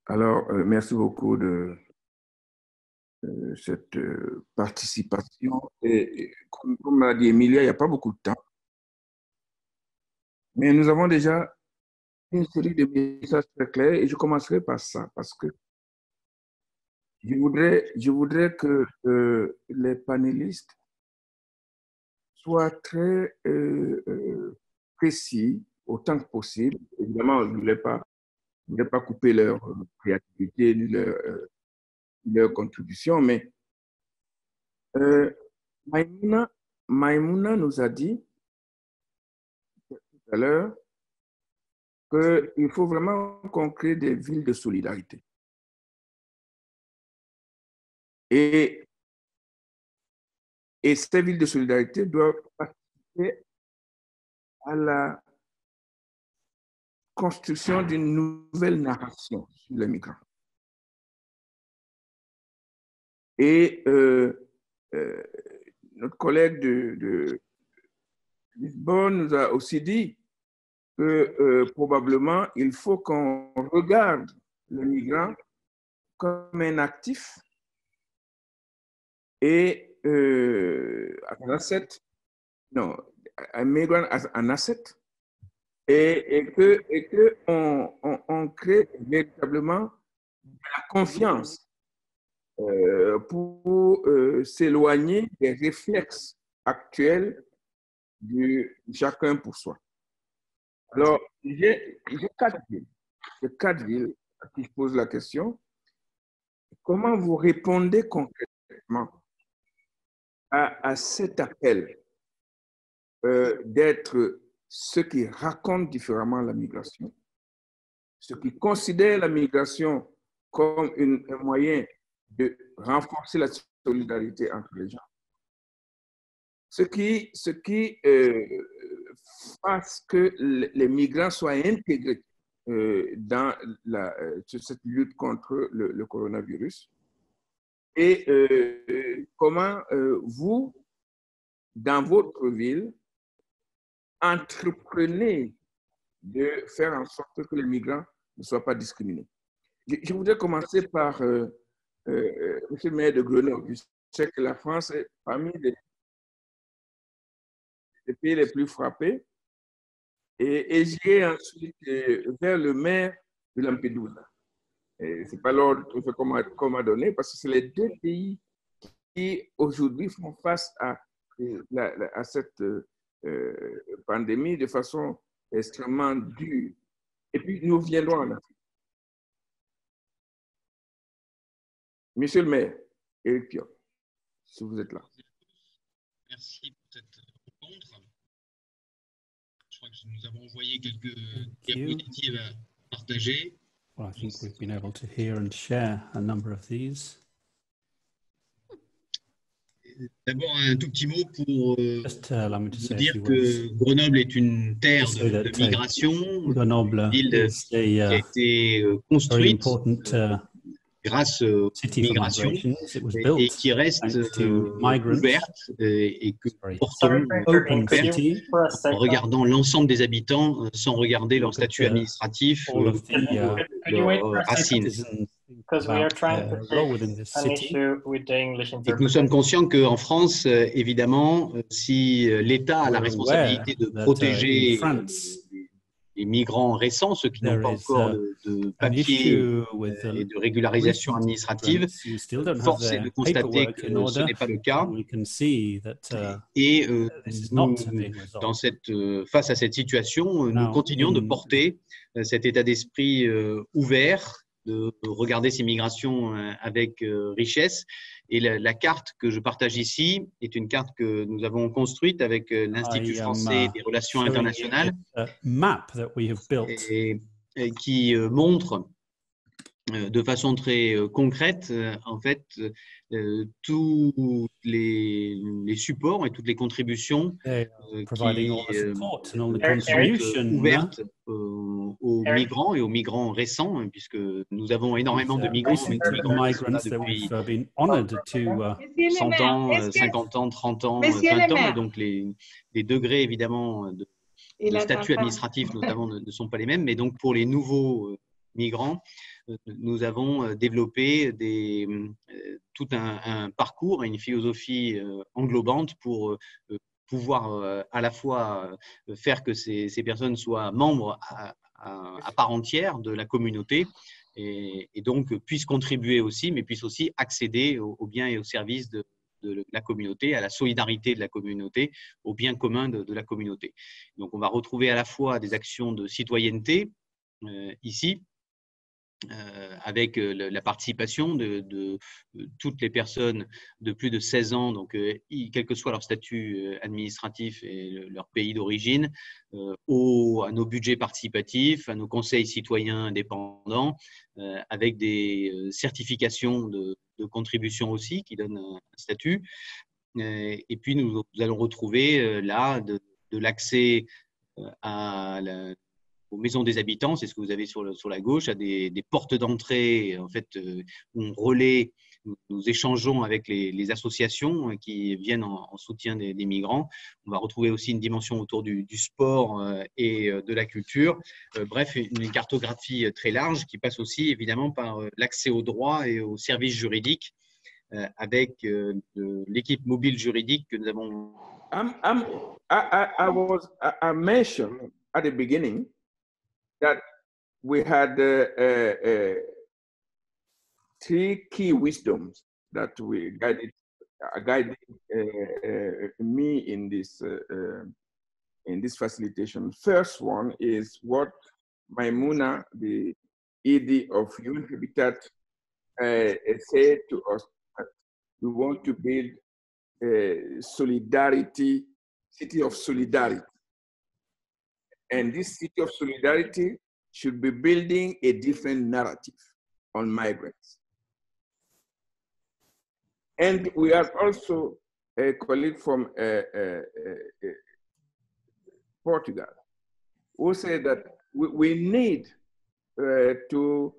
Alors, merci beaucoup de cette participation. Et comme l'a dit Emilia, il n'y a pas beaucoup de temps. Mais nous avons déjà une série de messages très clairs et je commencerai par ça parce que je voudrais que les panélistes soient très précis autant que possible. Évidemment, je ne voulais pas couper leur créativité ni leur contribution, mais Maïmouna nous a dit tout à l'heure qu'il faut vraiment qu'on crée des villes de solidarité. Et ces villes de solidarité doivent participer à la construction d'une nouvelle narration sur les migrants. Et notre collègue de Lisbonne nous a aussi dit que probablement il faut qu'on regarde les migrants comme un actif et an asset, non, un migrant as an asset, et que on crée véritablement la confiance pour s'éloigner des réflexes actuels de chacun pour soi. Alors, j'ai quatre villes à qui je pose la question. Comment vous répondez concrètement à cet appel d'être ceux qui racontent différemment la migration, ceux qui considèrent la migration comme un moyen de renforcer la solidarité entre les gens, ce qui fasse que les migrants soient intégrés dans cette lutte contre le coronavirus. Et comment vous, dans votre ville, entreprenez de faire en sorte que les migrants ne soient pas discriminés. Je voudrais commencer par Monsieur le maire de Grenoble. Je sais que la France est parmi les pays les plus frappés. Et j'irai ensuite vers le maire de Lampedusa. Ce n'est pas l'ordre qu'on m'a donné, parce que c'est les deux pays qui aujourd'hui font face à cette pandémie de façon extrêmement dure. Et puis, nous viendrons en Afrique. Monsieur le maire, Éric Pion, si vous êtes là. Merci pour cette rencontre. Je crois que nous avons envoyé quelques diapositives à partager. Well, I think we've been able to hear and share a number of these. D'abord, un tout petit mot pour vous dire words. que Grenoble est une terre de migration, une ville qui a été construite grâce aux migrations et qui reste ouverte et que portons en regardant l'ensemble des habitants sans regarder leur statut administratif ou leurs racines. Et que nous sommes conscients qu'en France, évidemment, si l'État a la responsabilité de protéger les migrants récents, ceux qui n'ont pas encore de papier et de régularisation administrative, force est de constater que ce n'est pas le cas. Et face à cette situation, nous continuons de porter cet état d'esprit ouvert, de regarder ces migrations avec richesse. Et la carte que je partage ici est une carte que nous avons construite avec l'Institut français des relations internationales et qui montre de façon très concrète, en fait, tous les supports et toutes les contributions qui sont ouvertes aux migrants et aux migrants récents, puisque nous avons énormément de migrants, depuis 100 ans, 50 ans, 30 ans, 20 ans, et donc les degrés, évidemment, de statut administratif, notamment, ne sont pas les mêmes, mais donc pour les nouveaux migrants, nous avons développé tout un parcours et une philosophie englobante pour pouvoir à la fois faire que ces personnes soient membres à part entière de la communauté et donc puissent contribuer aussi, mais puissent aussi accéder aux biens et aux services de la communauté, à la solidarité de la communauté, aux biens communs de la communauté. Donc, on va retrouver à la fois des actions de citoyenneté ici, avec la participation de toutes les personnes de plus de 16 ans, donc quel que soit leur statut administratif et leur pays d'origine, à nos budgets participatifs, à nos conseils citoyens indépendants, avec des certifications de contribution aussi qui donnent un statut. Et puis, nous allons retrouver là de l'accès aux maisons des habitants, c'est ce que vous avez sur la gauche, à des portes d'entrée en fait, où on relaie, nous échangeons avec les associations qui viennent en soutien des migrants. On va retrouver aussi une dimension autour du sport et de la culture. Bref, une cartographie très large qui passe aussi évidemment par l'accès aux droits et aux services juridiques avec l'équipe mobile juridique que nous avons. I mentioned at the beginning that we had 3 key wisdoms that we guided me in this facilitation. First one is what Maimouna, the ED of UN Habitat, said to us. We want to build a city of solidarity. And this city of solidarity should be building a different narrative on migrants. And we have also a colleague from Portugal who said that we need to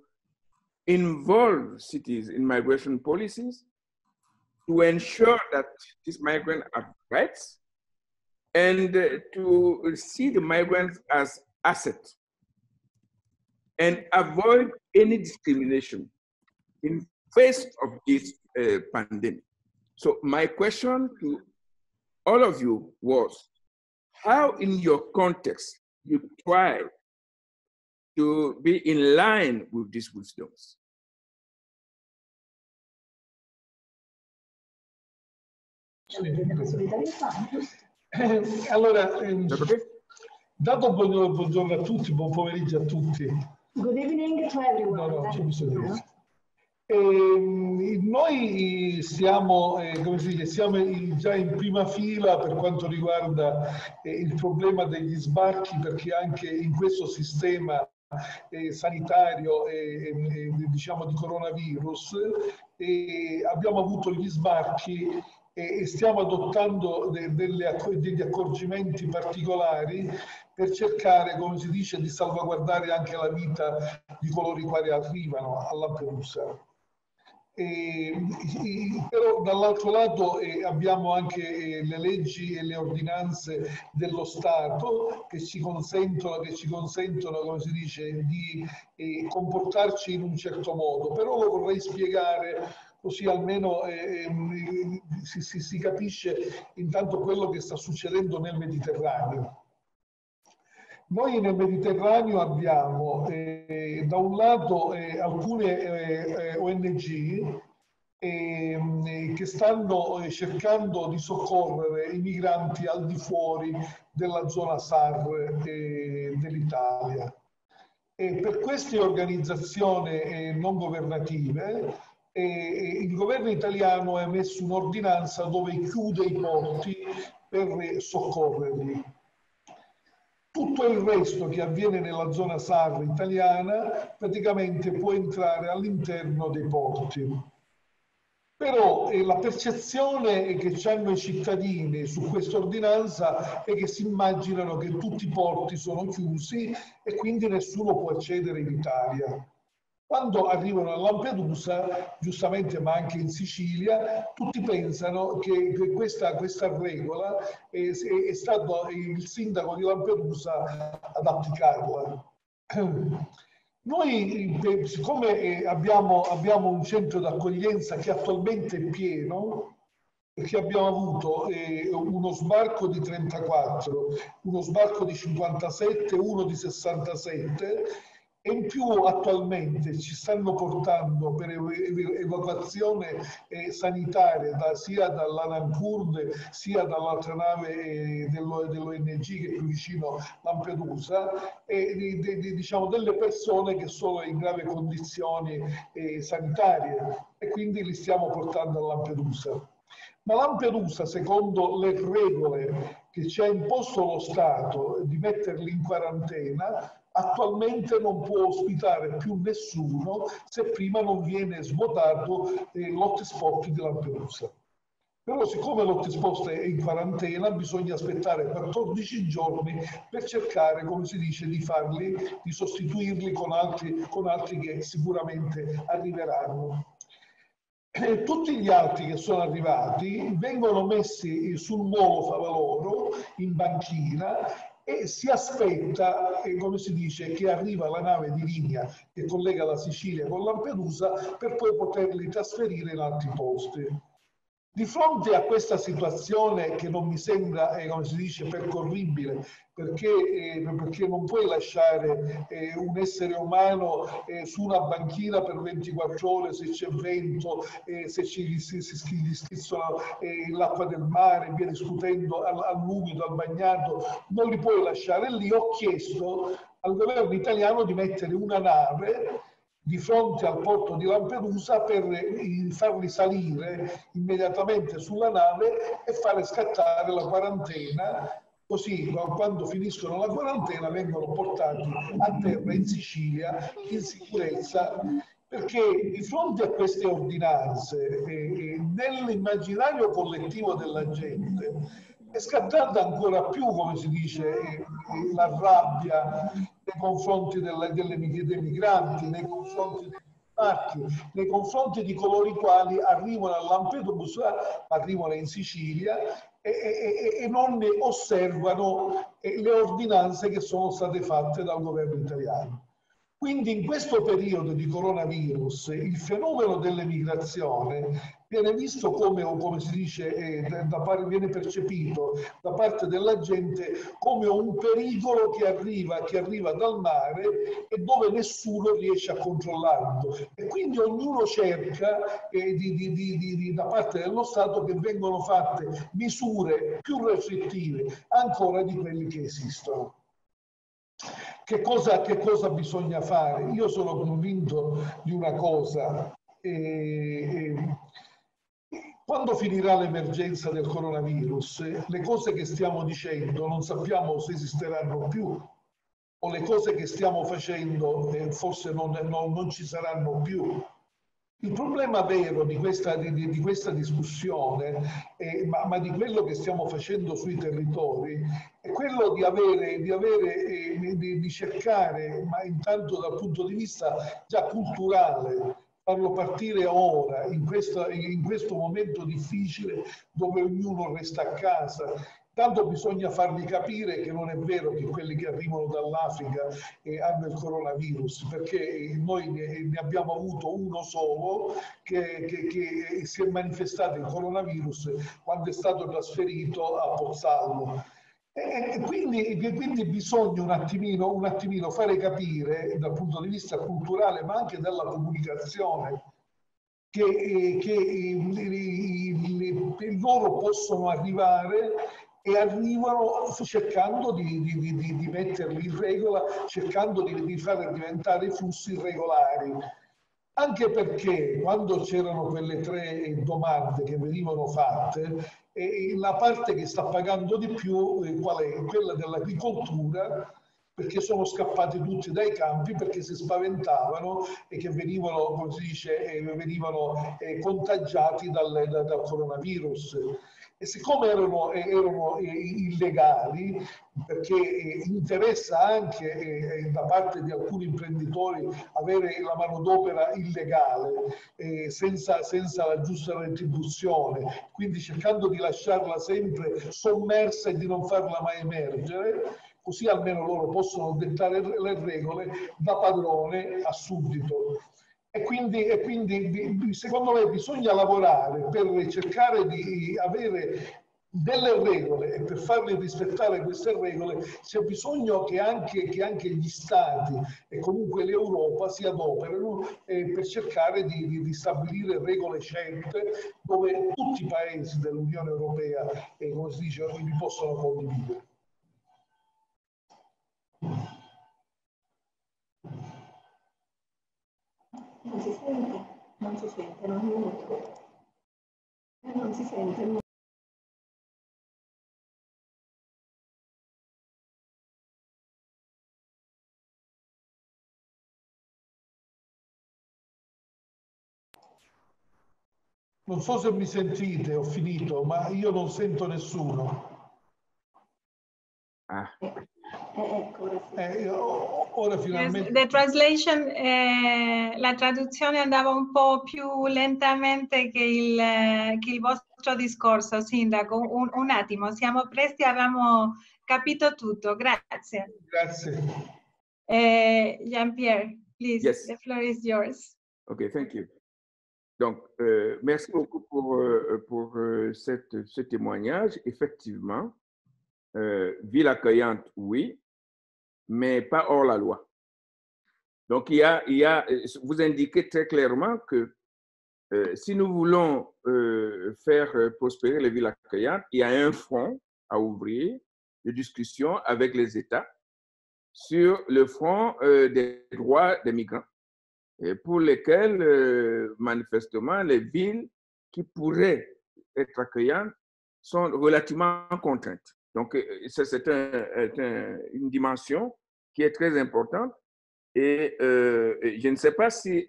involve cities in migration policies to ensure that these migrants have rights and to see the migrants as assets and avoid any discrimination in face of this pandemic. So my question to all of you was, how in your context you try to be in line with these wisdoms? Allora, dato buongiorno a tutti, buon pomeriggio a tutti. Good evening to everyone. No, c'è bisogno di noi siamo, come si dice, siamo già in prima fila per quanto riguarda il problema degli sbarchi, perché anche in questo sistema sanitario diciamo di coronavirus abbiamo avuto gli sbarchi e stiamo adottando degli accorgimenti particolari per cercare, come si dice, di salvaguardare anche la vita di coloro i quali arrivano a Lampedusa. Però dall'altro lato abbiamo anche le leggi e le ordinanze dello Stato che ci consentono, come si dice, di comportarci in un certo modo. Però lo vorrei spiegare così almeno si capisce intanto quello che sta succedendo nel Mediterraneo. Noi nel Mediterraneo abbiamo da un lato alcune ONG che stanno cercando di soccorrere i migranti al di fuori della zona SAR dell'Italia. Per queste organizzazioni non governative il governo italiano ha emesso un'ordinanza dove chiude i porti per soccorrerli. Tutto il resto che avviene nella zona SAR italiana praticamente può entrare all'interno dei porti. Però la percezione che hanno i cittadini su questa ordinanza è che si immaginano che tutti i porti sono chiusi e quindi nessuno può accedere in Italia. Quando arrivano a Lampedusa, giustamente, ma anche in Sicilia, tutti pensano che questa regola è stato il sindaco di Lampedusa ad applicarla. Noi, siccome abbiamo un centro d'accoglienza che attualmente è pieno, perché abbiamo avuto uno sbarco di 34, uno sbarco di 57, uno di 67, e in più attualmente ci stanno portando per evacuazione sanitaria sia dall'Anancurde sia dall'altra nave dell'ONG che è più vicino a Lampedusa, diciamo delle persone che sono in grave condizioni sanitarie, e quindi li stiamo portando a Lampedusa. Ma Lampedusa, secondo le regole che ci ha imposto lo Stato di metterli in quarantena, attualmente non può ospitare più nessuno se prima non viene svuotato l'hotspot di Lampedusa. Però siccome l'hotspot è in quarantena, bisogna aspettare 14 giorni per cercare, come si dice, di sostituirli con altri che sicuramente arriveranno. Tutti gli altri che sono arrivati vengono messi sul nuovo Favaloro in banchina e si aspetta, come si dice, che arriva la nave di linea che collega la Sicilia con Lampedusa per poi poterli trasferire in altri posti. Di fronte a questa situazione che non mi sembra, come si dice, percorribile, perché non puoi lasciare un essere umano su una banchina per 24 ore se c'è vento, se gli schizzola l'acqua del mare, via discutendo all'umido, al bagnato, non li puoi lasciare lì. Ho chiesto al governo italiano di mettere una nave di fronte al porto di Lampedusa per farli salire immediatamente sulla nave e fare scattare la quarantena, così quando finiscono la quarantena vengono portati a terra in Sicilia in sicurezza, perché di fronte a queste ordinanze nell'immaginario collettivo della gente è scattata ancora più, come si dice, la rabbia nei confronti dei migranti, nei confronti dei sbarchi, nei confronti di coloro i quali arrivano a Lampedusa, arrivano in Sicilia e non osservano le ordinanze che sono state fatte dal governo italiano. Quindi in questo periodo di coronavirus il fenomeno dell'emigrazione viene visto come si dice, viene percepito da parte della gente come un pericolo che arriva dal mare e dove nessuno riesce a controllarlo. E quindi ognuno cerca da parte dello Stato che vengano fatte misure più restrittive ancora di quelli che esistono. Che cosa bisogna fare? Io sono convinto di una cosa. Quando finirà l'emergenza del coronavirus, le cose che stiamo dicendo non sappiamo se esisteranno più, o le cose che stiamo facendo forse non ci saranno più. Il problema vero di questa discussione, ma di quello che stiamo facendo sui territori, è quello di cercare, ma intanto dal punto di vista già culturale, farlo partire ora, in questo momento difficile dove ognuno resta a casa. Tanto bisogna fargli capire che non è vero che quelli che arrivano dall'Africa hanno il coronavirus, perché noi ne abbiamo avuto uno solo che si è manifestato il coronavirus quando è stato trasferito a Pozzallo. E quindi bisogna un attimino fare capire dal punto di vista culturale, ma anche della comunicazione, che loro possono arrivare e arrivano cercando di metterli in regola, cercando di far diventare i flussi regolari. Anche perché quando c'erano quelle 3 domande che venivano fatte, la parte che sta pagando di più qual è? Quella dell'agricoltura, perché sono scappati tutti dai campi perché si spaventavano e che venivano, come si dice, contagiati dal coronavirus. E siccome erano illegali, perché interessa anche da parte di alcuni imprenditori avere la manodopera illegale, senza la giusta retribuzione, quindi cercando di lasciarla sempre sommersa e di non farla mai emergere, così almeno loro possono dettare le regole da padrone a suddito. E quindi secondo me bisogna lavorare per cercare di avere delle regole, e per farle rispettare queste regole c'è bisogno che anche gli Stati e comunque l'Europa si adoperino per cercare di stabilire regole certe dove tutti i paesi dell'Unione Europea, come si dice, li possono condividere. Non si sente, non si sente, non si sente. Non so se mi sentite, ho finito, ma io non sento nessuno. Ah. Ora finalmente... Yes, the translation, la traduzione andava un po' più lentamente che il vostro discorso, Sindaco. Un attimo, siamo presti, abbiamo capito tutto. Grazie. Grazie. Jean-Pierre, please, Yes. the floor is yours. Okay, thank you. Donc, merci beaucoup pour ce témoignage. Effectivement, ville accueillante, oui, mais pas hors la loi. Donc, vous indiquez très clairement que si nous voulons faire prospérer les villes accueillantes, il y a un front à ouvrir de discussion avec les États sur le front des droits des migrants, et pour lesquels, manifestement, les villes qui pourraient être accueillantes sont relativement contraintes. Donc, c'est une dimension qui est très importante. Et je ne sais pas si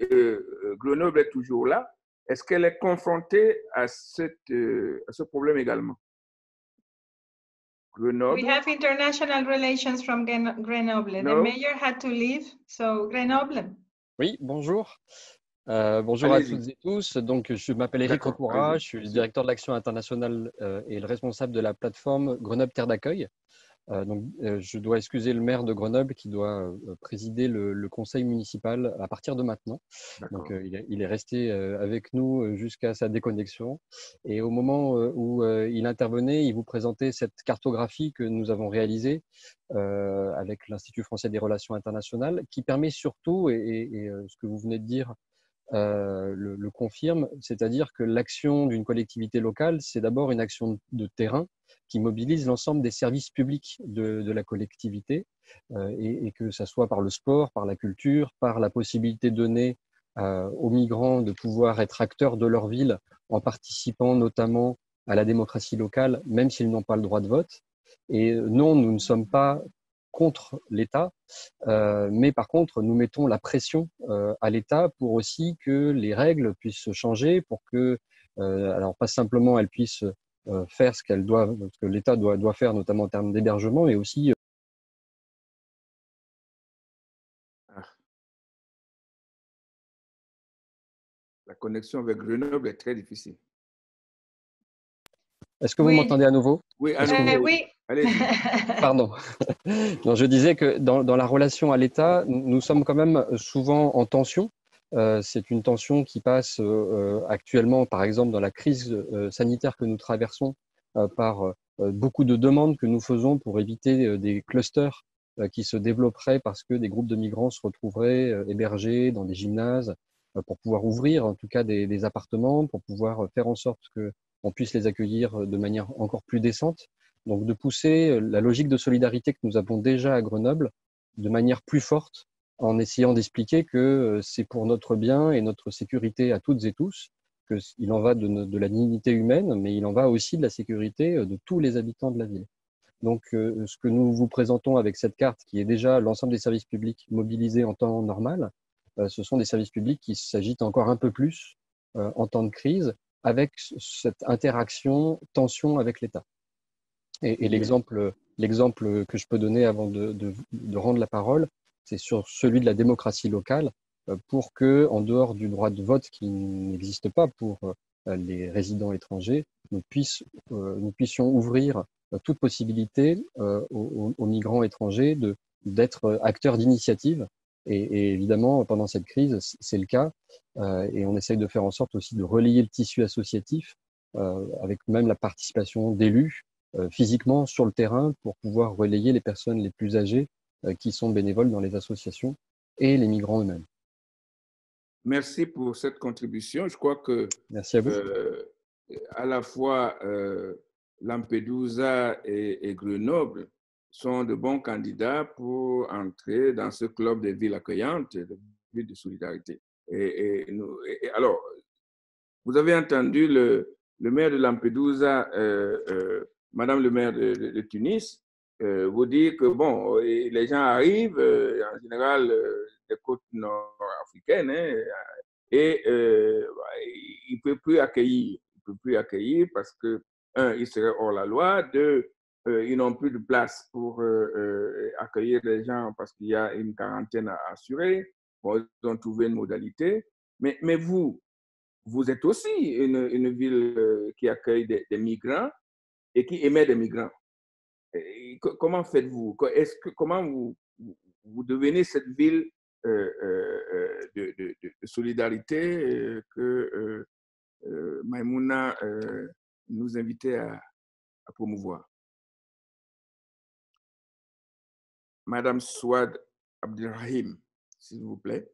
Grenoble est toujours là. Est-ce qu'elle est confrontée à ce problème également? Grenoble. We have international relations from Grenoble. No. The mayor had to leave, so Grenoble. Oui, bonjour. Bonjour à toutes et tous. Donc, je m'appelle Éric Recoura, je suis le directeur de l'action internationale et le responsable de la plateforme Grenoble Terre d'accueil. Je dois excuser le maire de Grenoble qui doit présider le conseil municipal à partir de maintenant. Donc, il est resté avec nous jusqu'à sa déconnexion. Et au moment où il intervenait, il vous présentait cette cartographie que nous avons réalisée avec l'Institut français des relations internationales, qui permet surtout, et ce que vous venez de dire le confirme, c'est-à-dire que l'action d'une collectivité locale, c'est d'abord une action de terrain qui mobilise l'ensemble des services publics de la collectivité, et que ça soit par le sport, par la culture, par la possibilité donnée aux migrants de pouvoir être acteurs de leur ville en participant notamment à la démocratie locale, même s'ils n'ont pas le droit de vote. Et non, nous ne sommes pas contre l'État, mais par contre, nous mettons la pression à l'État pour aussi que les règles puissent changer, pour que, alors pas simplement elles puissent faire ce que l'État doit faire, notamment en termes d'hébergement, mais aussi La connexion avec Grenoble est très difficile. Est-ce que vous m'entendez à nouveau? Oui, oui. Allez-y. Pardon. Non, je disais que dans la relation à l'État, nous sommes quand même souvent en tension. C'est une tension qui passe actuellement, par exemple, dans la crise sanitaire que nous traversons, par beaucoup de demandes que nous faisons pour éviter des clusters qui se développeraient parce que des groupes de migrants se retrouveraient hébergés dans des gymnases, pour pouvoir ouvrir en tout cas des appartements, pour pouvoir faire en sorte qu'on puisse les accueillir de manière encore plus décente. Donc de pousser la logique de solidarité que nous avons déjà à Grenoble de manière plus forte, en essayant d'expliquer que c'est pour notre bien et notre sécurité à toutes et tous, qu'il en va de la dignité humaine, mais il en va aussi de la sécurité de tous les habitants de la ville. Donc ce que nous vous présentons avec cette carte, qui est déjà l'ensemble des services publics mobilisés en temps normal, ce sont des services publics qui s'agitent encore un peu plus en temps de crise, avec cette interaction, tension avec l'État. Et l'exemple que je peux donner avant de rendre la parole, c'est sur celui de la démocratie locale, pour que, en dehors du droit de vote qui n'existe pas pour les résidents étrangers, nous puissions ouvrir toute possibilité aux migrants étrangers d'être acteurs d'initiative. Et évidemment, pendant cette crise, c'est le cas. Et on essaye de faire en sorte aussi de relayer le tissu associatif avec même la participation d'élus physiquement sur le terrain pour pouvoir relayer les personnes les plus âgées qui sont bénévoles dans les associations et les migrants eux-mêmes. Merci pour cette contribution. Je crois que merci à vous. À la fois Lampedusa et Grenoble sont de bons candidats pour entrer dans ce club des villes accueillantes, des villes de solidarité. Alors, vous avez entendu le maire de Lampedusa, Madame le maire de Tunis, vous dire que bon, les gens arrivent en général des côtes nord-africaines et il ne peut plus accueillir. Il ne peut plus accueillir parce que, un, il serait hors la loi, deux, ils n'ont plus de place pour accueillir les gens parce qu'il y a une quarantaine à assurer. Bon, ils ont trouvé une modalité. Mais vous êtes aussi une ville qui accueille des migrants et qui émet des migrants. Et comment faites-vous? Comment vous devenez cette ville de solidarité que Maïmouna nous invitait à promouvoir? Madame Souad Abdelrahim, s'il vous plaît,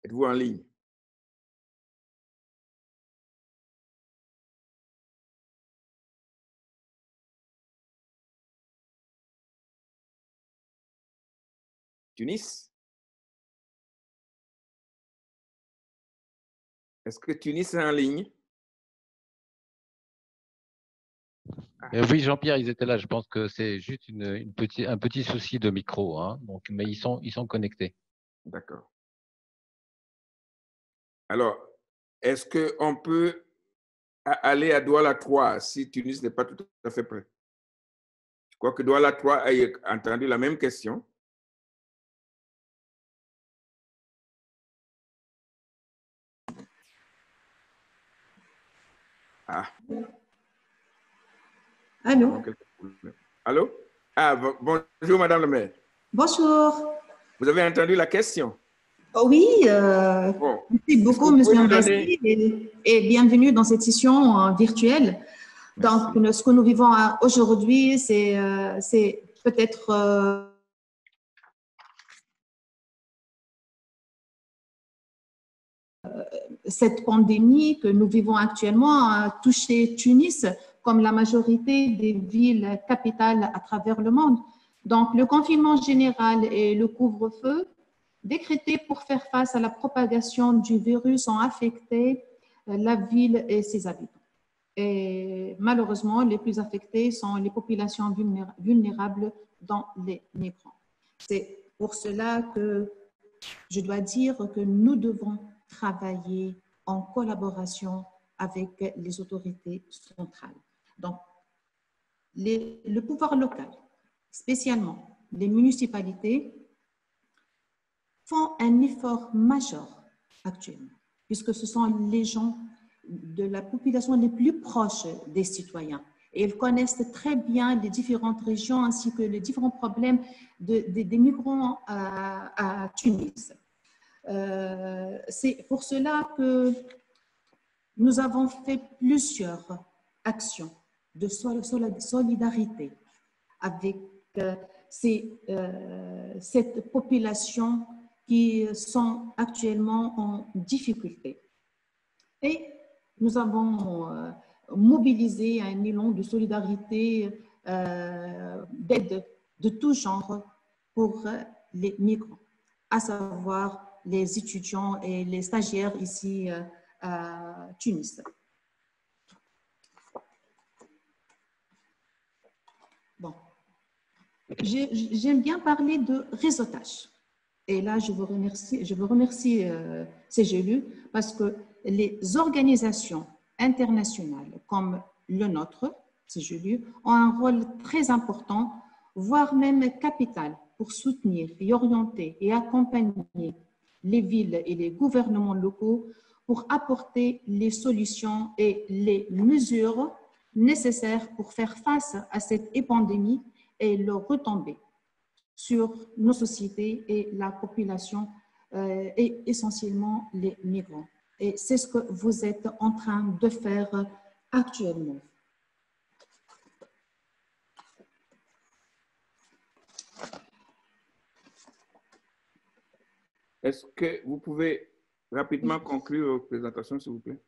êtes-vous en ligne? Tunis? Est-ce que Tunis est en ligne? Oui, Jean-Pierre, ils étaient là. Je pense que c'est juste un petit souci de micro, hein. Donc, mais ils sont connectés. D'accord. Alors, est-ce qu'on peut aller à Douala 3 si Tunis n'est pas tout à fait prêt? Je crois que Douala 3 a entendu la même question. Ah. Allô? Allô? Ah, bonjour, Madame le maire. Bonjour. Vous avez entendu la question? Oh oui, merci beaucoup, Monsieur Ambassi, et bienvenue dans cette session virtuelle. Donc, ce que nous vivons aujourd'hui, c'est peut-être cette pandémie que nous vivons actuellement a touché Tunis comme la majorité des villes capitales à travers le monde. Donc, le confinement général et le couvre-feu décrétés pour faire face à la propagation du virus ont affecté la ville et ses habitants. Et malheureusement, les plus affectés sont les populations vulnérables, dont les migrants. C'est pour cela que je dois dire que nous devons travailler en collaboration avec les autorités centrales. Donc, le pouvoir local, spécialement les municipalités, font un effort majeur actuellement, puisque ce sont les gens de la population les plus proches des citoyens. Et ils connaissent très bien les différentes régions ainsi que les différents problèmes des migrants à Tunis. C'est pour cela que nous avons fait plusieurs actions de solidarité avec cette population qui sont actuellement en difficulté. Et nous avons mobilisé un élan de solidarité, d'aide de tout genre pour les migrants, à savoir les étudiants et les stagiaires ici à Tunis. Bon. J'aime bien parler de réseautage. Et là, je veux remercier CGLU parce que les organisations internationales comme le nôtre, CGLU, ont un rôle très important, voire même capital, pour soutenir et orienter et accompagner les villes et les gouvernements locaux pour apporter les solutions et les mesures nécessaires pour faire face à cette épidémie et leurs retombées sur nos sociétés et la population, et essentiellement les migrants. Et c'est ce que vous êtes en train de faire actuellement. Est-ce que vous pouvez rapidement conclure votre présentation, s'il vous plaît?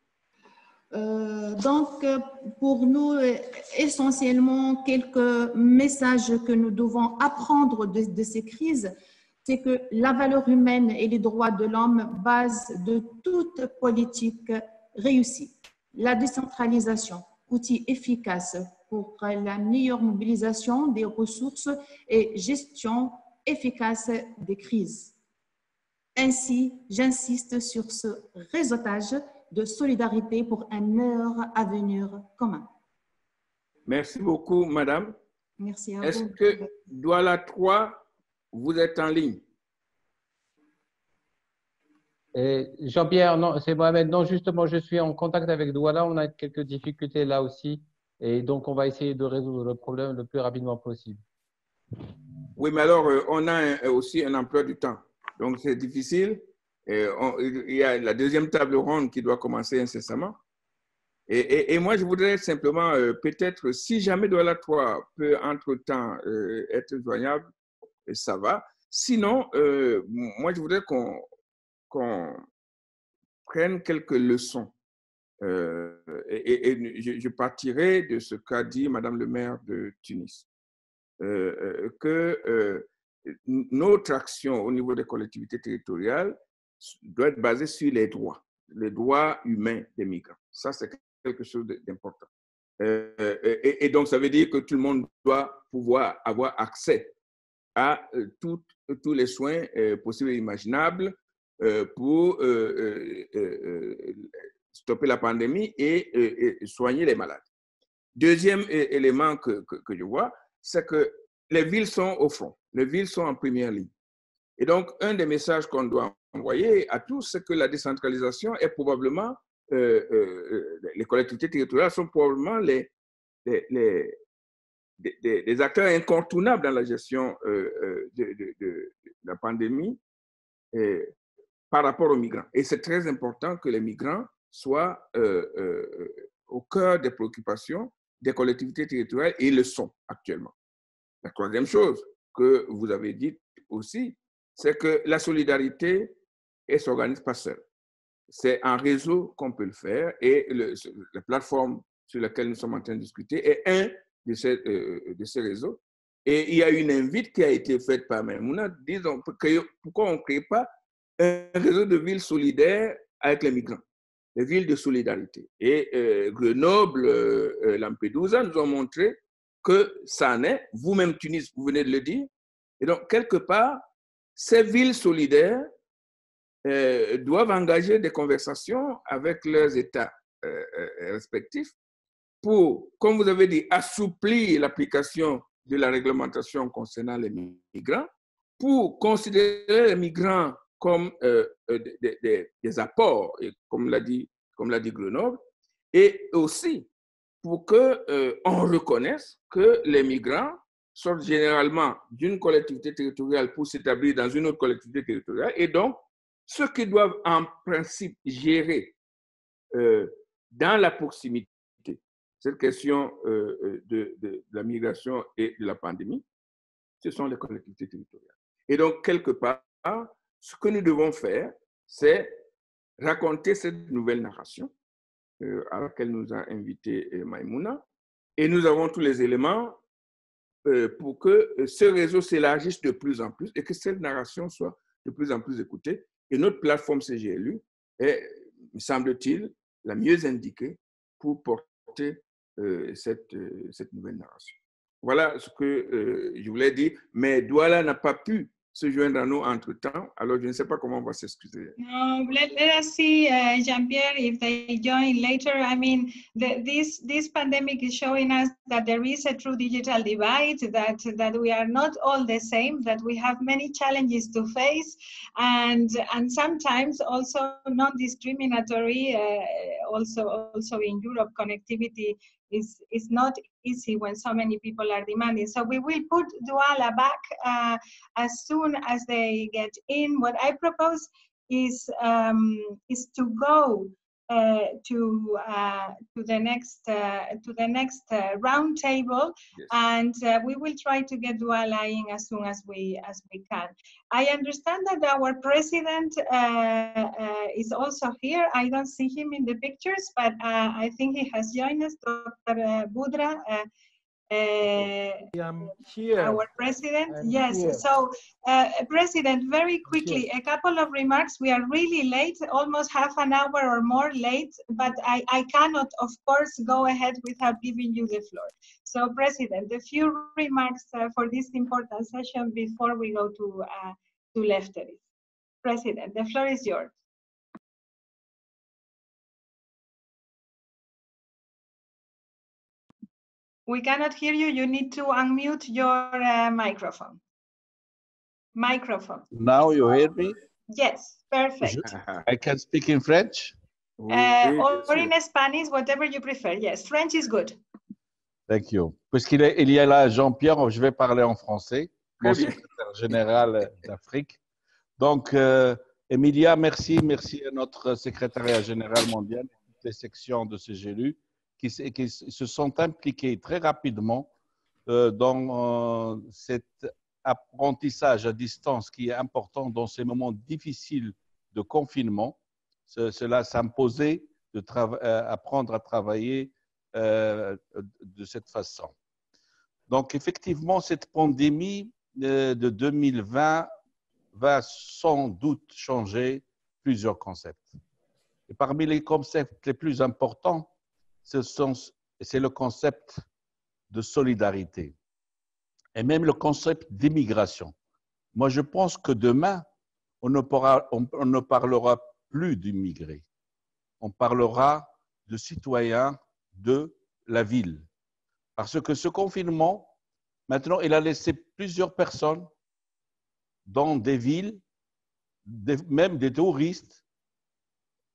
Donc, pour nous, essentiellement, quelques messages que nous devons apprendre de ces crises, c'est que la valeur humaine et les droits de l'homme, base de toute politique réussie. La décentralisation, outil efficace pour la meilleure mobilisation des ressources et gestion efficace des crises. Ainsi, j'insiste sur ce réseautage de solidarité pour un meilleur avenir commun. Merci beaucoup, madame. Merci à vous. Est-ce que Douala 3, vous êtes en ligne? Jean-Pierre, non, c'est Mohamed. Non, justement, je suis en contact avec Douala. On a quelques difficultés là aussi. Et donc, on va essayer de résoudre le problème le plus rapidement possible. Oui, mais alors, on a aussi un emploi du temps. Donc, c'est difficile. Il y a la deuxième table ronde qui doit commencer incessamment. Et moi, je voudrais simplement, peut-être, si jamais Douala 3 peut entre-temps être joignable, ça va. Sinon, moi, je voudrais qu'on prenne quelques leçons. Je partirai de ce qu'a dit Madame le maire de Tunis. Que notre action au niveau des collectivités territoriales doit être basée sur les droits humains des migrants. Ça, c'est quelque chose d'important. Et donc, ça veut dire que tout le monde doit pouvoir avoir accès à tous les soins possibles et imaginables pour stopper la pandémie et soigner les malades. Deuxième élément que je vois, c'est que les villes sont au front, les villes sont en première ligne. Et donc, un des messages qu'on doit envoyer à tous, c'est que la décentralisation est probablement, les collectivités territoriales sont probablement des acteurs incontournables dans la gestion de la pandémie par rapport aux migrants. Et c'est très important que les migrants soient au cœur des préoccupations des collectivités territoriales, et ils le sont actuellement. La troisième chose que vous avez dit aussi, c'est que la solidarité, elle ne s'organise pas seule. C'est en réseau qu'on peut le faire, et la plateforme sur laquelle nous sommes en train de discuter est un de ces réseaux. Et il y a une invite qui a été faite par Maïmouna, disons, pourquoi on ne crée pas un réseau de villes solidaires avec les migrants, les villes de solidarité. Et Grenoble, Lampedusa nous ont montré que ça en est. Vous-même, Tunis, vous venez de le dire. Et donc, quelque part, ces villes solidaires doivent engager des conversations avec leurs États respectifs pour, comme vous avez dit, assouplir l'application de la réglementation concernant les migrants, pour considérer les migrants comme des apports, et comme l'a dit Grenoble, et aussi pour qu'on reconnaisse que les migrants sortent généralement d'une collectivité territoriale pour s'établir dans une autre collectivité territoriale, et donc ceux qui doivent en principe gérer dans la proximité cette question de la migration et de la pandémie, ce sont les collectivités territoriales. Et donc, quelque part, ce que nous devons faire, c'est raconter cette nouvelle narration à laquelle nous a invité Maïmouna, et nous avons tous les éléments pour que ce réseau s'élargisse de plus en plus et que cette narration soit de plus en plus écoutée. Et notre plateforme CGLU est, me semble-t-il, la mieux indiquée pour porter cette nouvelle narration. Voilà ce que je voulais dire, mais Douala n'a pas pu se joindre à nous entre-temps, alors je ne sais pas comment on va s'excuser. No, let us see, Jean-Pierre, if they join later. I mean, this pandemic is showing us that there is a true digital divide, that we are not all the same, that we have many challenges to face, and sometimes also non-discriminatory, also in Europe, connectivity is not easy when so many people are demanding. So we will put Douala back as soon as they get in. What I propose is to go to the next round table, yes. And we will try to get Douala in as soon as we can. I understand that our president is also here. I don't see him in the pictures, but I think he has joined us, Dr. Budra. I am here. Our president, yes. Here. So, President, very quickly, a couple of remarks. We are really late, almost half an hour or more late, but I cannot, of course, go ahead without giving you the floor. So, President, a few remarks for this important session before we go to Lefteris. President, the floor is yours. We cannot hear you. You need to unmute your microphone. Microphone. Now you hear me? Yes, perfect. I can speak in French? Or in Spanish, whatever you prefer. Yes, French is good. Thank you. Puisqu'il y a là Jean-Pierre, je vais parler en français, mon secrétaire général d'Afrique. Donc, Emilia, merci à notre secrétariat général mondial, toutes les sections de ces GLU. Qui se sont impliqués très rapidement dans cet apprentissage à distance qui est important dans ces moments difficiles de confinement. Cela s'imposait d'apprendre à travailler de cette façon. Donc, effectivement, cette pandémie de 2020 va sans doute changer plusieurs concepts. Et parmi les concepts les plus importants, c'est le concept de solidarité et même le concept d'immigration. Moi, je pense que demain, on ne parlera plus d'immigrés. On parlera de citoyens de la ville. Parce que ce confinement, maintenant, il a laissé plusieurs personnes dans des villes, même des touristes,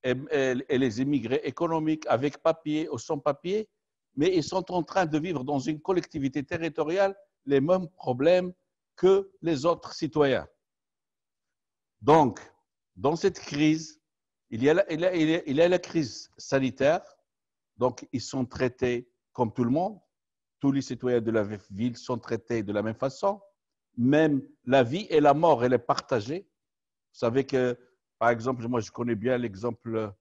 et les immigrés économiques avec papier ou sans papier, mais ils sont en train de vivre dans une collectivité territoriale les mêmes problèmes que les autres citoyens. Donc, dans cette crise, il y a la crise sanitaire, donc ils sont traités comme tout le monde, tous les citoyens de la ville sont traités de la même façon, même la vie et la mort, elle est partagée. Vous savez que par exemple, moi, je connais bien l'exemple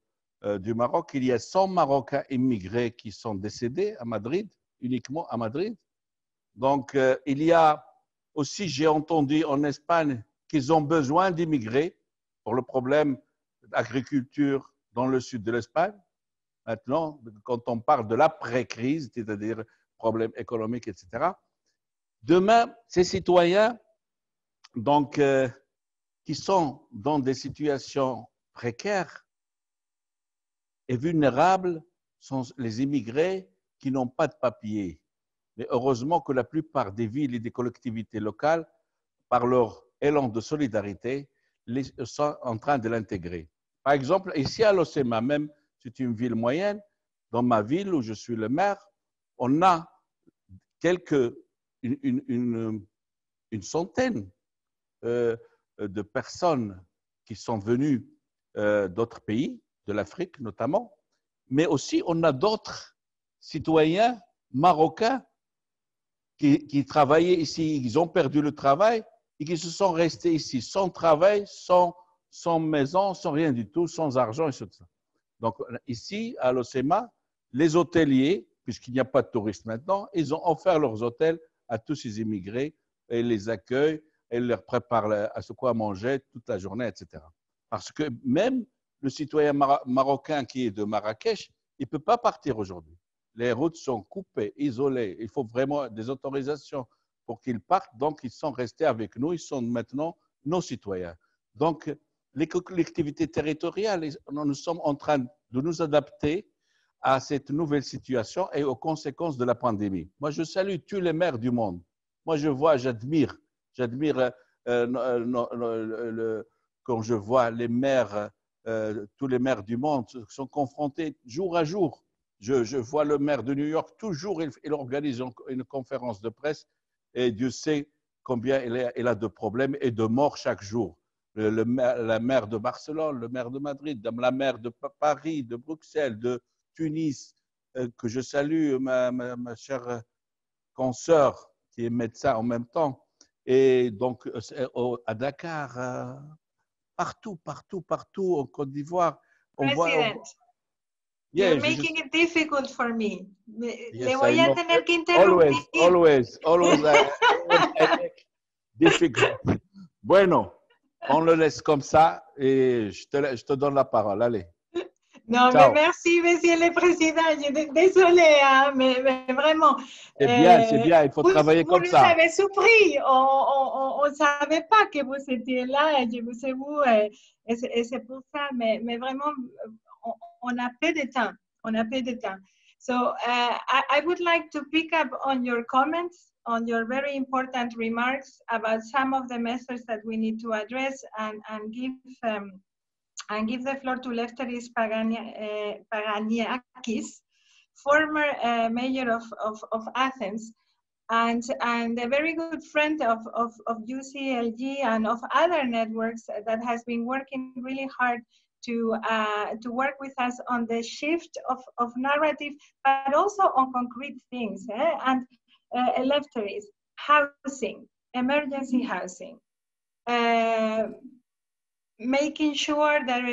du Maroc. Il y a 100 Marocains immigrés qui sont décédés à Madrid, uniquement à Madrid. Donc, il y a aussi, j'ai entendu en Espagne qu'ils ont besoin d'immigrés pour le problème d'agriculture dans le sud de l'Espagne. Maintenant, quand on parle de l'après-crise, c'est-à-dire problèmes économiques, etc. Demain, ces citoyens, donc, qui sont dans des situations précaires et vulnérables sont les immigrés qui n'ont pas de papier. Mais heureusement que la plupart des villes et des collectivités locales, par leur élan de solidarité, sont en train de l'intégrer. Par exemple, ici à Losema, même c'est une ville moyenne, dans ma ville où je suis le maire, on a une centaine de personnes qui sont venues d'autres pays, de l'Afrique notamment, mais aussi on a d'autres citoyens marocains qui travaillaient ici, ils ont perdu le travail et qui se sont restés ici sans travail, sans maison, sans rien du tout, sans argent et tout ça. Donc ici, à Losema, les hôteliers, puisqu'il n'y a pas de touristes maintenant, ils ont offert leurs hôtels à tous ces immigrés et les accueillent et leur préparent à ce quoi manger toute la journée, etc. Parce que même le citoyen marocain qui est de Marrakech, il ne peut pas partir aujourd'hui. Les routes sont coupées, isolées. Il faut vraiment des autorisations pour qu'ils partent. Donc, ils sont restés avec nous. Ils sont maintenant nos citoyens. Donc, les collectivités territoriales, nous sommes en train de nous adapter à cette nouvelle situation et aux conséquences de la pandémie. Moi, je salue tous les maires du monde. Moi, je vois, j'admire quand je vois les maires, tous les maires du monde qui sont confrontés jour à jour Je vois le maire de New York, toujours, il organise une conférence de presse et Dieu sait combien il a de problèmes et de morts chaque jour. La maire de Barcelone, le maire de Madrid, la maire de Paris, de Bruxelles, de Tunis, que je salue, ma chère consoeur qui est médecin en même temps. Et donc, à Dakar, partout, en Côte d'Ivoire. President, you're making it difficult for me. Yes, Le voy a tener que interrumpir. Always difficult. Bueno, on le laisse comme ça et je te donne la parole. Allez. Non, Ciao. mais merci, Monsieur le Président. Désolée, hein, mais vraiment. C'est bien, il faut travailler comme ça. Vous nous avez surpris. On ne savait pas que vous étiez là, et vous, et c'est pour ça. Mais vraiment, on a peu de temps. So I would like to pick up on your comments, on your very important remarks about some of the measures that we need to address, and give the floor to Lefteris Paganiakis, former mayor of Athens, and a very good friend of UCLG and of other networks that has been working really hard to work with us on the shift of narrative, but also on concrete things. And Lefteris, housing, emergency housing. Making sure that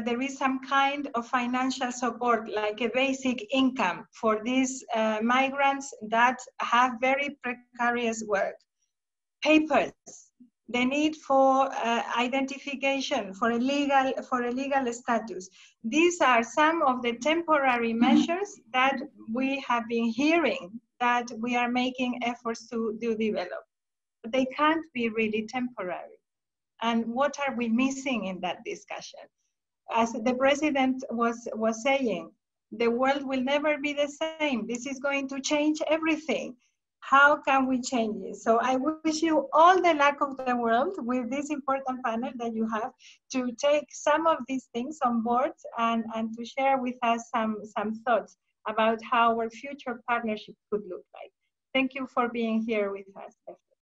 there is some kind of financial support, like a basic income for these migrants that have very precarious work. Papers, the need for identification, for a legal status. These are some of the temporary measures that we have been hearing that we are making efforts to develop. But they can't be really temporary. And what are we missing in that discussion? As the president was saying, the world will never be the same. This is going to change everything. How can we change it? So I wish you all the luck of the world with this important panel that you have, to take some of these things on board and to share with us some thoughts about how our future partnership could look like. Thank you for being here with us.